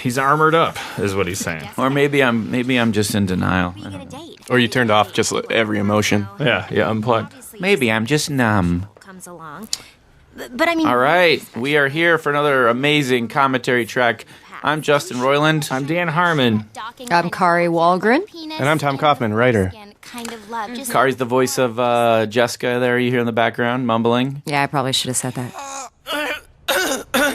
He's armored up, is what he's saying. Or maybe I'm just in denial. I don't know. Or you turned off just every emotion. Yeah, unplugged. Maybe I'm just numb. Comes along. But I mean, All right, we are here for another amazing commentary track. I'm Justin Roiland. I'm Dan Harmon. I'm Kari Wahlgren. And I'm Tom Kauffman, writer. Kari's the voice of Jessica there you hear in the background, mumbling. Yeah, I probably should have said that.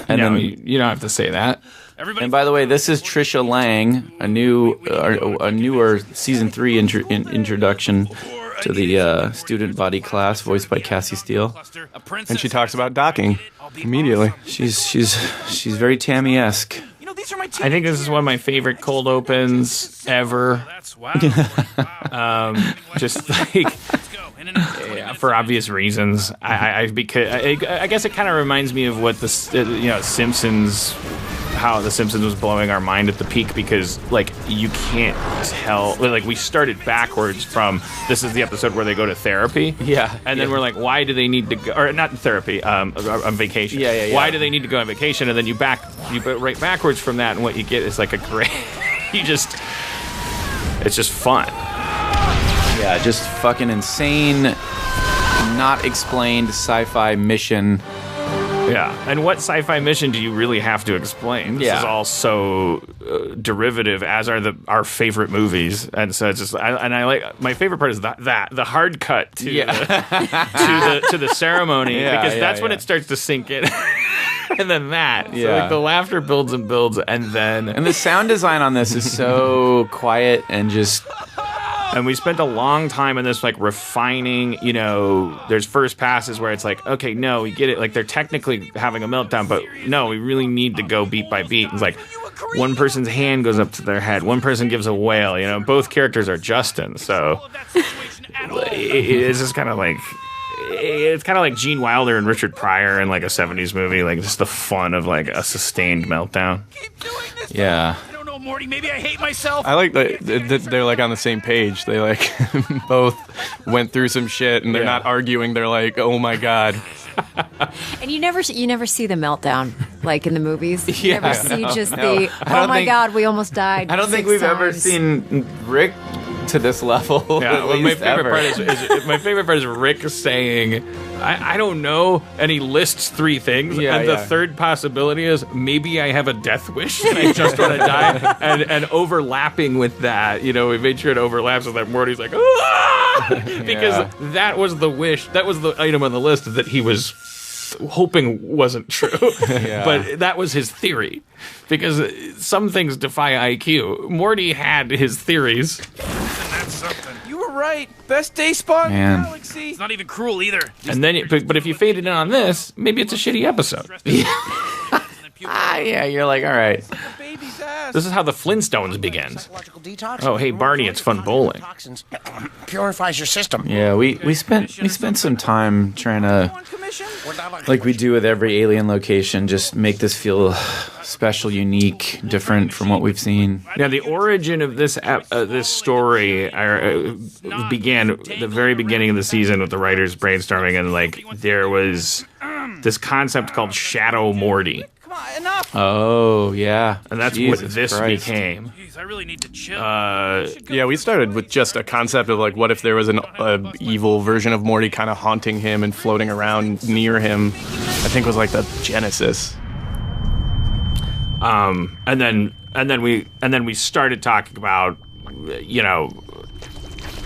And No, then, you don't have to say that. and by the way, this is Trisha Lang, a newer season 3 introduction to the student body class, voiced by Cassie Steele. And she talks about docking immediately. She's very Tammy-esque. I think this is one of my favorite cold opens ever. Just like, for obvious reasons. I guess it kind of reminds me of what Simpsons. How the Simpsons was blowing our mind at the peak, because like you can't tell, like we started backwards from this is the episode where they go to therapy, and then we're like, why do they need to go, or not therapy, on vacation, why do they need to go on vacation, and then you go right backwards from that, and what you get is like a great it's just fun. Yeah, just fucking insane, not explained sci-fi mission. Yeah, and what sci-fi mission do you really have to explain? This is all so derivative, as are our favorite movies, and so it's just. I like, my favorite part is the hard cut to the ceremony, because that's when it starts to sink in, and then so like the laughter builds and builds, and the sound design on this is so quiet and just. And we spent a long time in this, like, refining, there's first passes where it's like, okay, no, we get it. Like, they're technically having a meltdown, but no, we really need to go beat by beat. It's like, one person's hand goes up to their head, one person gives a wail, both characters are Justin, so it's just kind of like, it's kind of like Gene Wilder and Richard Pryor in, like, a 70s movie, like, just the fun of, like, a sustained meltdown. Yeah. Morty, maybe I hate myself. I like that they're like on the same page. They like both went through some shit, and they're not arguing. They're like, "Oh my god." And you never see the meltdown like in the movies. You Yeah. never see just the oh my god, we almost died. I don't think we've ever seen Rick to this level. Yeah, well, my favorite part is Rick saying, I don't know, and he lists 3 things, and the third possibility is maybe I have a death wish and I just want to die, and overlapping with that, we made sure it overlaps with that. Morty's like, because that was the wish, that was the item on the list that he was hoping wasn't true, but that was his theory, because some things defy IQ. Morty had his theories. That's something. You were right. Best day spot in the galaxy. It's not even cruel either. And then, but if you faded in on this, maybe it's a shitty episode. Yeah, you're like, all right. This is how the Flintstones begins. Oh, hey Barney, it's fun bowling. Purifies your system. Yeah, we spent some time trying to, like we do with every alien location, just make this feel special, unique, different from what we've seen. Yeah, the origin of this story began at the very beginning of the season with the writers brainstorming, and like there was this concept called Shadow Morty. Enough. Oh, yeah. And that's Jesus what this Christ. became. Jeez, I really need to chill. Yeah, we started with just a concept of like, what if there was an evil version of Morty kind of haunting him and floating around near him? I think was like the genesis. And then we started talking about,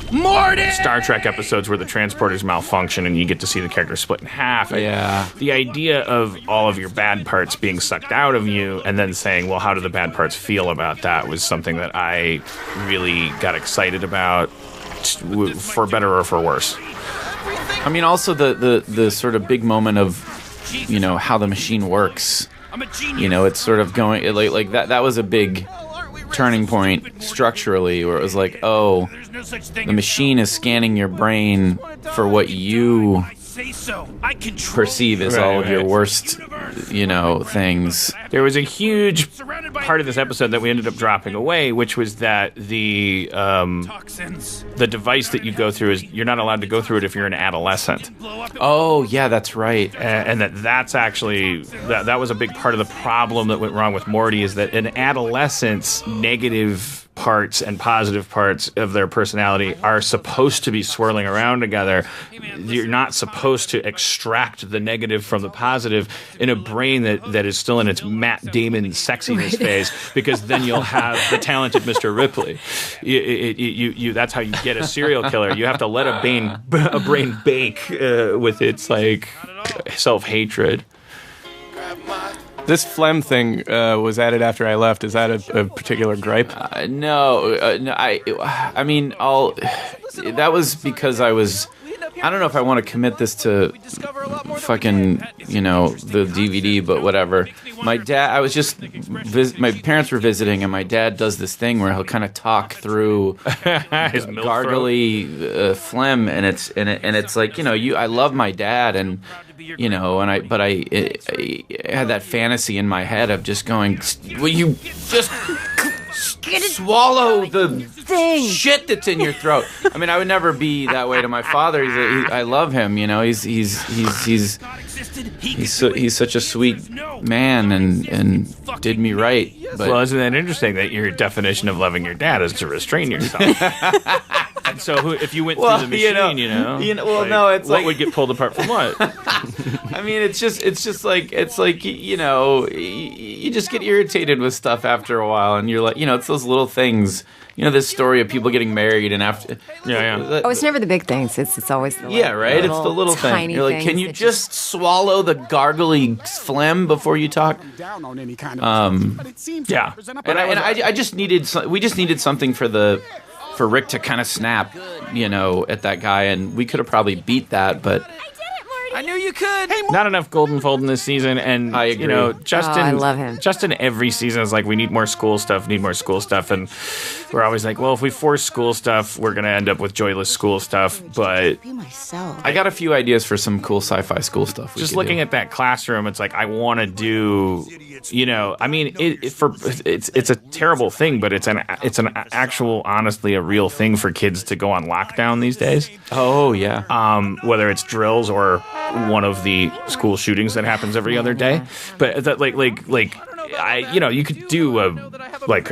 Morty! Star Trek episodes where the transporters malfunction and you get to see the character split in half. Yeah. The idea of all of your bad parts being sucked out of you and then saying, well, how do the bad parts feel about that, was something that I really got excited about, for better or for worse. I mean, also the sort of big moment of, how the machine works. I'm a genius. It's sort of going, like that was a big turning point structurally, where it was like, oh, the machine is scanning your brain for what you perceive as all of your worst, things. There was a huge part of this episode that we ended up dropping away, which was that the device that you go through is you're not allowed to go through it if you're an adolescent. Oh, yeah, that's right. And that's actually that was a big part of the problem that went wrong with Morty, is that an adolescent's negative parts and positive parts of their personality are supposed to be swirling around together. You're not supposed to extract the negative from the positive in a brain that is still in its Matt Damon sexiness phase, because then you'll have the talented Mr. Ripley. You that's how you get a serial killer. You have to let a brain bake with its like self-hatred. This phlegm thing was added after I left. Is that a particular gripe? No. I mean, that was because I don't know if I want to commit this to fucking, the DVD, but whatever. My dad, my parents were visiting, and my dad does this thing where he'll kind of talk through his gargly phlegm, and it's like, I love my dad, and I had that fantasy in my head of just going, will you just swallow the shit that's in your throat? I mean, I would never be that way to my father. I love him, he's such a sweet man and did me right. But, well, isn't that interesting that your definition of loving your dad is to restrain yourself? And so if you went through the machine, what would get pulled apart from what? I mean, it's just like you just get irritated with stuff after a while, and you're like, it's those little things. This story of people getting married and after. Yeah. Oh, it's never the big things. It's always the little, right. It's the little thing. You're like, can you just swallow the gargly phlegm before you talk? Yeah. And I just needed. We just needed something for Rick to kind of snap, at that guy, and we could have probably beat that, but. I knew you could. Hey, not enough Golden Fold in this season, and I agree. Justin. I love him. Justin every season is like, we need more school stuff, and we're always like, well, if we force school stuff, we're gonna end up with joyless school stuff. But I got a few ideas for some cool sci-fi school stuff. Just looking at that classroom, it's like I want to do. I mean, it's a terrible thing, but it's an actual, honestly, a real thing for kids to go on lockdown these days. Oh yeah. Whether it's drills or one of the school shootings that happens every other day, but that you could do a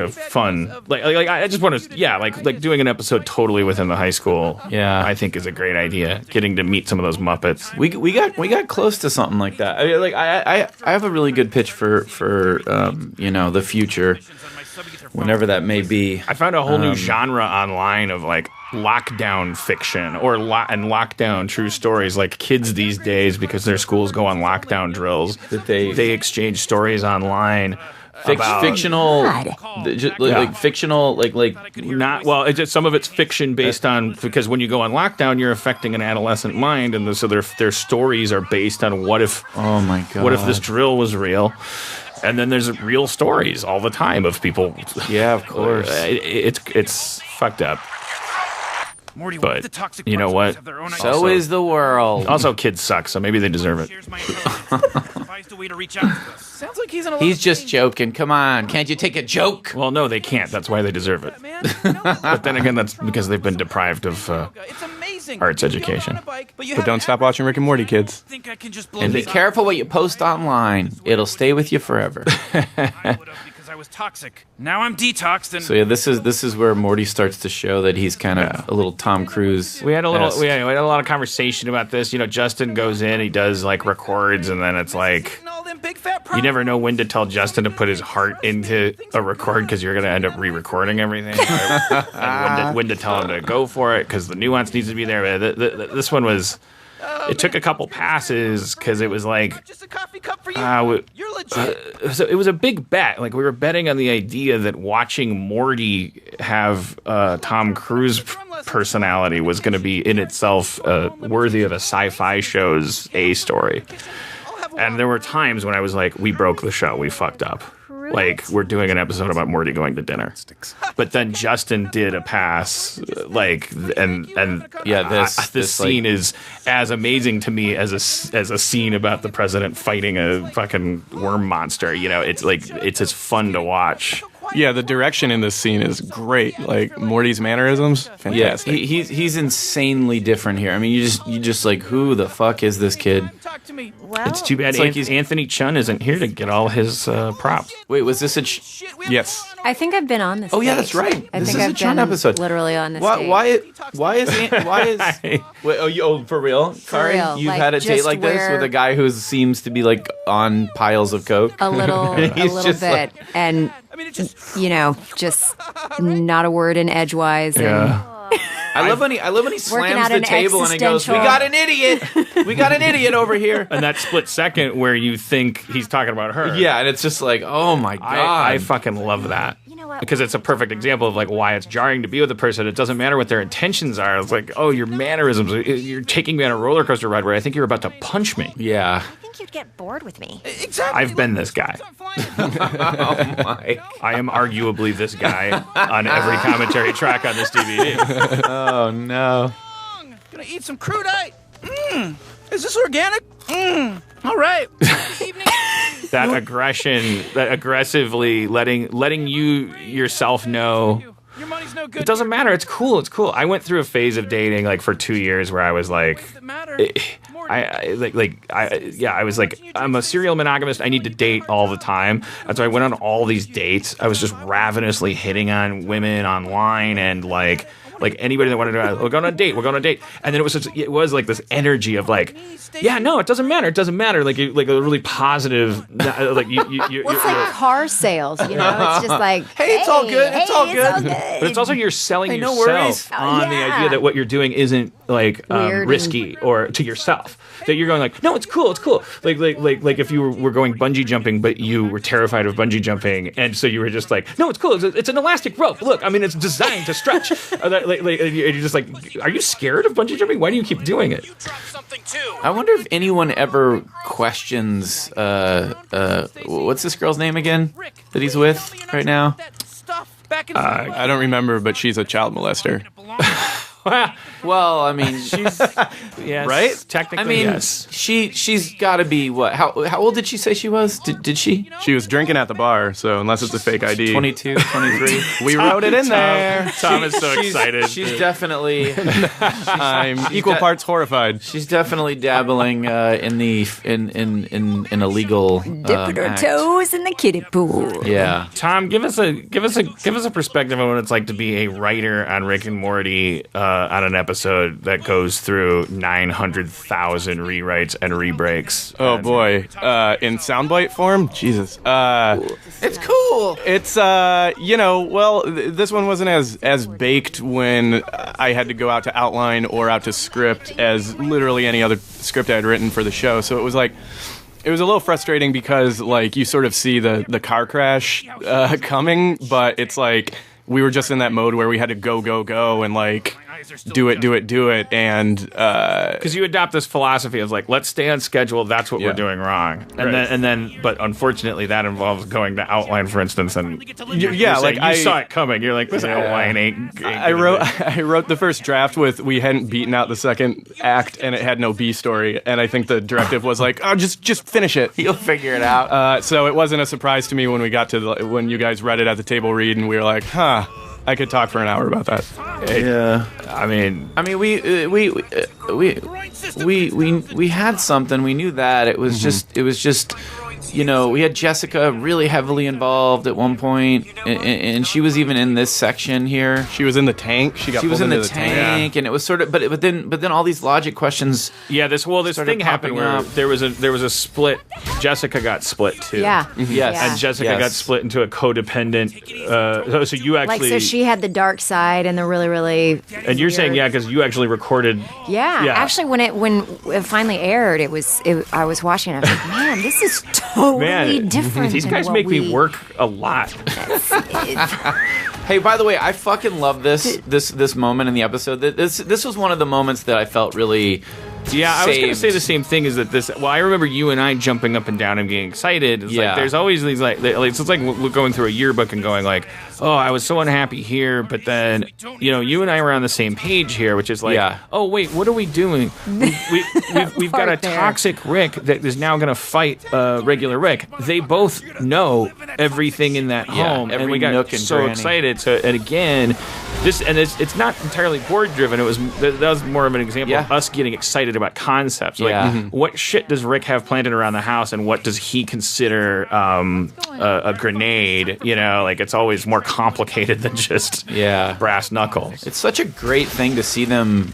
fun I just want to like doing an episode totally within the high school. Yeah, I think is a great idea. Getting to meet some of those Muppets. We got close to something like that. I mean, I have a really good pitch for the future, whenever that may be. I found a whole new genre online of like lockdown fiction or and lockdown true stories. Like kids these days, because their schools go on lockdown drills, that they exchange stories online. Fictional, fictional, not well. It's just, some of it's fiction based on, because when you go on lockdown, you're affecting an adolescent mind, and so their stories are based on what if this drill was real. And then there's real stories all the time of people. Yeah, of course. It's fucked up. Morty, but the toxic you know what? So is the world. Also, kids suck, so maybe they deserve it. Sounds like he's in a He's just joking. Come on, can't you take a joke? Well, no, they can't. That's why they deserve it. But then again, that's because they've been deprived of arts education. But don't stop watching Rick and Morty, kids. And be careful what you post online. It'll stay with you forever. I was toxic. Now I'm detoxed. And so yeah, this is where Morty starts to show that he's kind of a little Tom Cruise. We had a lot of conversation about this. Justin goes in, he does like records, and then it's like you never know when to tell Justin to put his heart into a record, because you're going to end up re-recording everything. And when to tell him to go for it, because the nuance needs to be there. This one was. It took a couple passes, because it was like just a coffee cup for you. You're legit. So it was a big bet. Like, we were betting on the idea that watching Morty have Tom Cruise personality was going to be in itself worthy of a sci-fi show's A story. And there were times when I was like, we broke the show. We fucked up. like, we're doing an episode about Morty going to dinner. But then Justin did a pass, like, and this scene is as amazing to me as a scene about the president fighting a fucking worm monster. You know, it's like, it's as fun to watch. Yeah, the direction in this scene is great. Like Morty's mannerisms, fantastic. Yeah, he's insanely different here. I mean, you just like, who the fuck is this kid? Well, It's too bad Anthony Chun isn't here to get all his props. Wait, was this a? Yes. I think I've been on this. Oh yeah, date. that's right. I This think is I've a Chun been episode. literally on this. date. Why is? Wait, for real, Kari? real, You've like, had a date just like this where- with a guy who seems to be like on piles of coke? A little just bit, and you know, just not a word in edgewise. Yeah. I love when he slams out the an table and he goes, "We existential- got an idiot! We got an idiot over here!" And that split second where you think he's talking about her. Yeah, and it's just like, oh my god, I fucking love that. You know what? Because it's a perfect example of like why it's jarring to be with a person. It doesn't matter what their intentions are. It's like, oh, your mannerisms. You're taking me on a roller coaster ride where I think you're about to punch me. yeah. I think you'd get bored with me. Exactly. I've been this guy. Oh my. I am arguably this guy on every commentary track on this DVD. Oh no. Gonna eat some crudite. Is this organic? All right. Evening. That aggression, that aggressively letting you yourself know. Your money's no good. It doesn't matter. It's cool. It's cool. I went through a phase of dating like for 2 years where I was like, Does it matter? I was like, I'm a serial monogamist. I need to date all the time. And so I went on all these dates. I was just ravenously hitting on women online and like anybody that wanted to, we're going on a date. And then it was like this energy of like, yeah, no, it doesn't matter. It doesn't matter. Like a really positive, like you Well, it's like car sales, you know? It's just like, Hey, it's all good. It's all good. but it's also you're selling Hey, no yourself worries. on the Yeah. idea that what you're doing isn't like Weird risky or to yourself. That you're going like, no, it's cool. Like if you were going bungee jumping, but you were terrified of bungee jumping, and so you were just like, no, it's cool. It's an elastic rope. Look, I mean, it's designed to stretch. And you're just like, are you scared of bungee jumping? Why do you keep doing it? I wonder if anyone ever questions what's this girl's name again that he's with right now? I don't remember, but she's a child molester. Well, I mean, she's Yes, Right? Technically, I mean, yes. she's got to be what? How old did she say she was? Did she? She was drinking at the bar, so unless it's a fake ID. 22, 23. We wrote it in there. Tom is so excited. She's definitely I'm equal parts horrified. she's definitely dabbling in illegal dipping her acts. toes in the kiddie pool. Yeah. Tom, give us a perspective on what it's like to be a writer on Rick and Morty on an episode that goes through 900,000 rewrites and rebreaks. Oh boy, in soundbite form, Jesus. It's cool. It's this one wasn't as baked when I had to go out to outline or out to script as literally any other script I had written for the show. So it was like. It was a little frustrating because, like, you sort of see the car crash coming, but it's like we were just in that mode where we had to go, and, like, do it, and... Because you adopt this philosophy of, like, let's stay on schedule, that's what Yeah. we're doing wrong. And then, but unfortunately, that involves going to outline, for instance, and yeah, like, you saw it coming. You're like, this outline ain't I wrote the first draft with we hadn't beaten out the second act, and it had no B story, and I think the directive was like, oh, just finish it. You'll figure it out. So it wasn't a surprise to me when we got to when you guys read it at the table read, and we were like, huh, I could talk for an hour about that. Yeah. I mean, we had something. We knew that it was just. You know, we had Jessica really heavily involved at one point, and she was even in this section here. She was in the tank. She was in pulled the into tank, and it was sort of, but then all these logic questions. yeah, this thing happened popping where up. there was a split. Jessica got split too. Yeah. Yes, Yeah. And Jessica Yes. got split into a codependent. So you Like, actually, so she had the dark side and the really, really. and you're saying weird- because you actually recorded. Yeah. Yeah. Actually, when it finally aired, I was watching it. I was like, man, this is totally different. These than guys what make me we- work a lot. Hey, by the way, I fucking love this moment in the episode. This was one of the moments that I felt really Yeah, I was going to say the same thing. Is that this? Well, I remember you and I jumping up and down and getting excited. It's like there's always these it's like going through a yearbook and going like, oh, I was so unhappy here, but then you and I were on the same page here, which is like, oh wait, what are we doing? We've got a toxic Rick that is now going to fight regular Rick. They both know everything in that home, and we got so excited. So, and again, it's not entirely board driven. That was more of an example of us getting excited about concepts. Like, what shit does Rick have planted around the house, and what does he consider a grenade? Like it's always more complicated than just brass knuckles. It's such a great thing to see them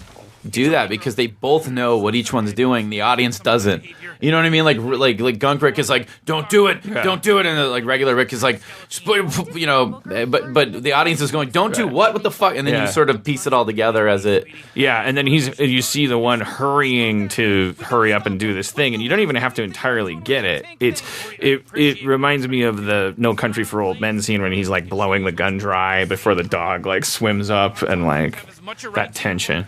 do that because they both know what each one's doing. The audience doesn't. You know what I mean? Like Gunk Rick is like, don't do it, don't do it, and like regular Rick is like, but the audience is going, don't do what the fuck, and then you sort of piece it all together as it. Yeah, and then you see the one hurrying to hurry up and do this thing, and you don't even have to entirely get it. It reminds me of the No Country for Old Men scene when he's like blowing the gun dry before the dog like swims up, and like that tension.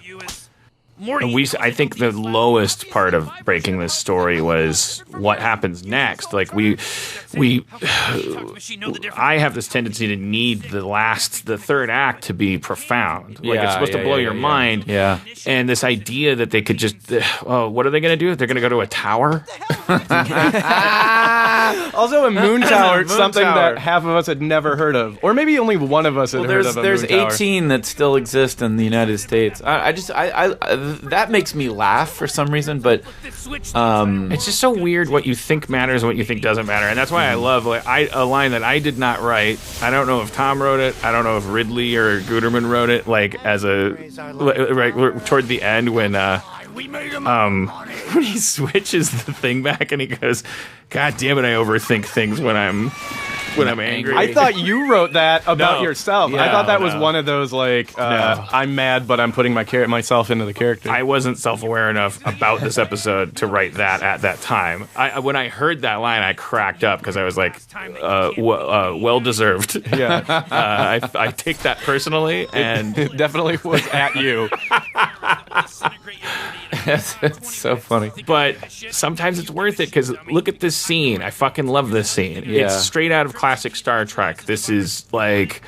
I think the lowest part of breaking this story was what happens next. Like I have this tendency to need the third act to be profound. Like it's supposed to blow your mind. Yeah. And this idea that they could just, what are they going to do? They're going to go to a tower? Also, a moon tower, something that half of us had never heard of, or maybe only one of us had heard of. There's 18 that still exist in the United States. That makes me laugh for some reason, but it's just so weird what you think matters and what you think doesn't matter, and that's why I love a line that I did not write. I don't know if Tom wrote it. I don't know if Ridley or Guterman wrote it. Like as toward the end when he switches the thing back and he goes, "God damn it, I overthink things when I'm angry." I thought you wrote that about yourself. I thought that was one of those like, I'm mad, but I'm putting myself into the character. I wasn't self-aware enough about this episode to write that at that time. When I heard that line, I cracked up because I was like, well deserved. Yeah, I take that personally, and it definitely was at you. It's so funny. But sometimes it's worth it because look at this scene. I fucking love this scene. Yeah. It's straight out of classic Star Trek. This is like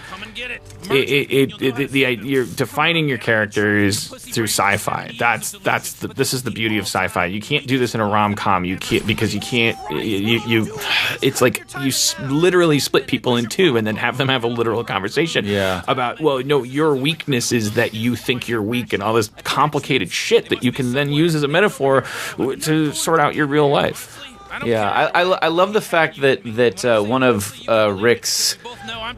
you're defining your characters through sci-fi. This is the beauty of sci-fi. You can't do this in a rom-com. You can't because you can't. It's like you literally split people in two and then have them have a literal conversation about your weakness is that you think you're weak and all this complicated shit that you can then use as a metaphor to sort out your real life. Yeah, I love the fact that one of Rick's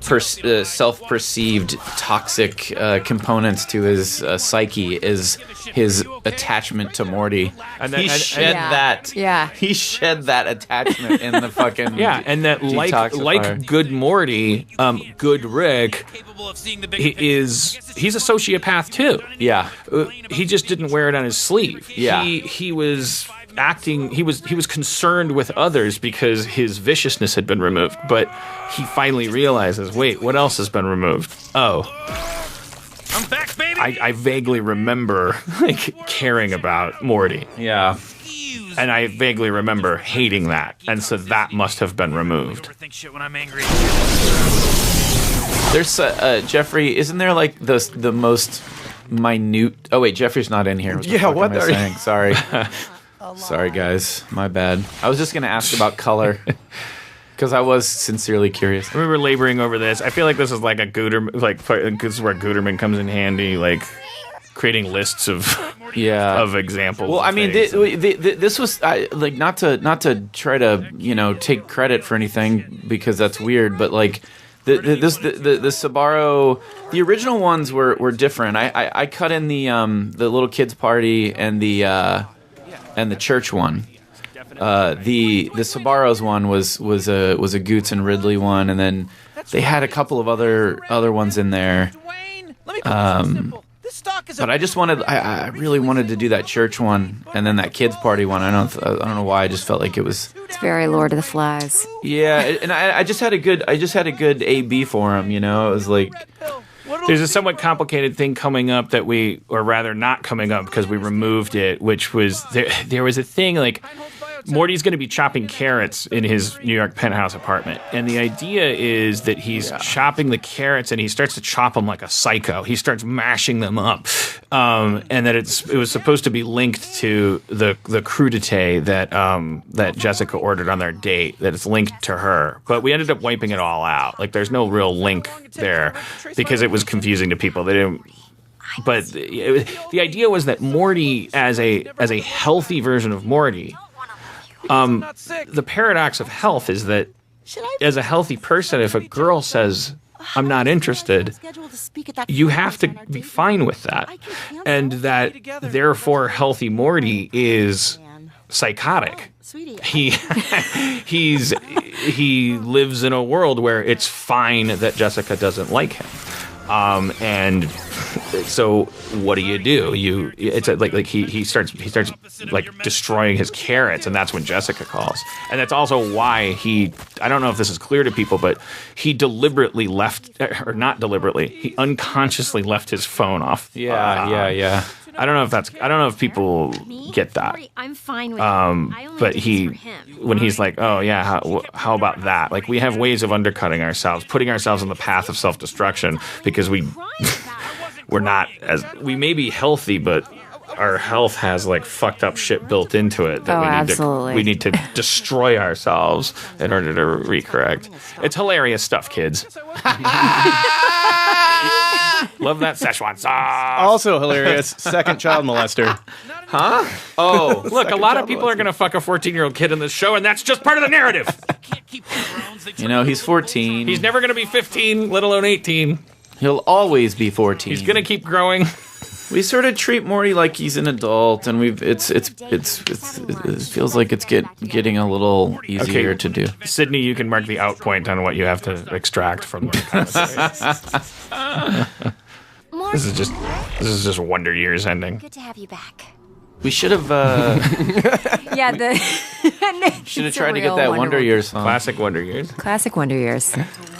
self-perceived toxic components to his psyche is his attachment to Morty. And he shed that. Yeah, he shed that attachment in the fucking and that like good Morty, good Rick. He's a sociopath too. Yeah, he just didn't wear it on his sleeve. Yeah, he was acting. He was concerned with others because his viciousness had been removed. But he finally realizes, wait, what else has been removed? Oh, I'm back, baby. I vaguely remember caring about Morty. Yeah. And I vaguely remember hating that, and so that must have been removed. Overthink shit when I'm angry. There's Jeffrey. Isn't there like the most minute? Oh wait, Jeffrey's not in here. What am I saying? Sorry, sorry guys, my bad. I was just gonna ask about color because I was sincerely curious. We were laboring over this. I feel like this is like a Guterman, this is where Guterman comes in handy, like creating lists of examples. Well, I mean, this was not to try to take credit for anything because that's weird, but like. The Sabaro, the original ones were different. I cut in the little kids party and the church one. The Sabaros one was a Goots and Ridley one, and then they had a couple of other ones in there. But I really wanted to do that church one and then that kids party one. I don't know why. I just felt like it was. It's very Lord of the Flies. Yeah, and I just had a good A/B for him. It was like there's a somewhat complicated thing coming up that or rather not coming up because we removed it, which was there was a thing like Morty's going to be chopping carrots in his New York penthouse apartment. And the idea is that he's chopping the carrots and he starts to chop them like a psycho. He starts mashing them up. And that it was supposed to be linked to the crudité that Jessica ordered on their date, that it's linked to her. But we ended up wiping it all out. Like there's no real link there because it was confusing to people. They didn't. But the idea was that Morty, as a healthy version of Morty, the paradox of health is that as a healthy person, if a girl says, I'm not interested, you have to be fine with that. And that, therefore, healthy Morty is psychotic. He lives in a world where it's fine that Jessica doesn't like him. And so what do? It's like he starts like destroying his carrots, and that's when Jessica calls. And that's also why I don't know if this is clear to people, but he deliberately left, or not deliberately, he unconsciously left his phone off. Yeah. I don't know if people get that. I'm fine with him. But when he's like, oh yeah, how about that? Like we have ways of undercutting ourselves, putting ourselves on the path of self-destruction because we may be healthy, but our health has like fucked up shit built into it that we need to destroy ourselves in order to recorrect. It's hilarious stuff, kids. Love that Szechuan sauce. Also hilarious, second child molester. Huh? Oh, look, a lot of people are going to fuck a 14-year-old kid in this show, and that's just part of the narrative. You know, he's 14. He's never going to be 15, let alone 18. He'll always be 14. He's going to keep growing. We sort of treat Morty like he's an adult, and it feels like it's getting a little easier to do. Sydney, you can mark the out point on what you have to extract from the conversation. This is just Wonder Years ending. Good to have you back. We should have should have tried to get that Wonder Years song. Classic Wonder Years. Classic Wonder Years.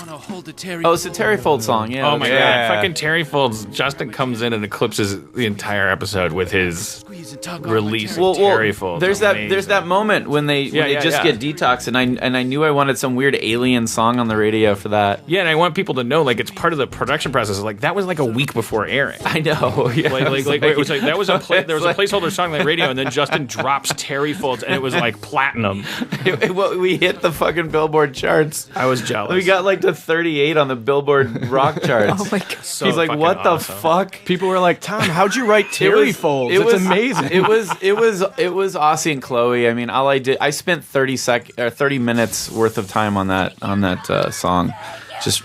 Oh, it's a Terry Fold song. Yeah. Oh my god! Fucking Terry Folds. Justin comes in and eclipses the entire episode with his release of Terry Folds. There's that moment when they just get detox, and I knew I wanted some weird alien song on the radio for that. Yeah, and I want people to know like it's part of the production process. Like that was like a week before airing. I know. Yeah. It was like that was there was a placeholder song on the radio, and then Justin drops Terry Folds, and it was like platinum. We hit the fucking Billboard charts. I was jealous. We got like to 38 on the Billboard rock charts. Oh my god! He's like, "What the fuck?" People were like, "Tom, how'd you write Terry Folds? It's amazing." It was Aussie and Chloe. I mean, I spent 30 minutes worth of time on that song, just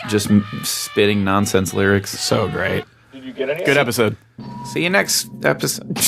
spitting nonsense lyrics. So great. Good episode. See you next episode.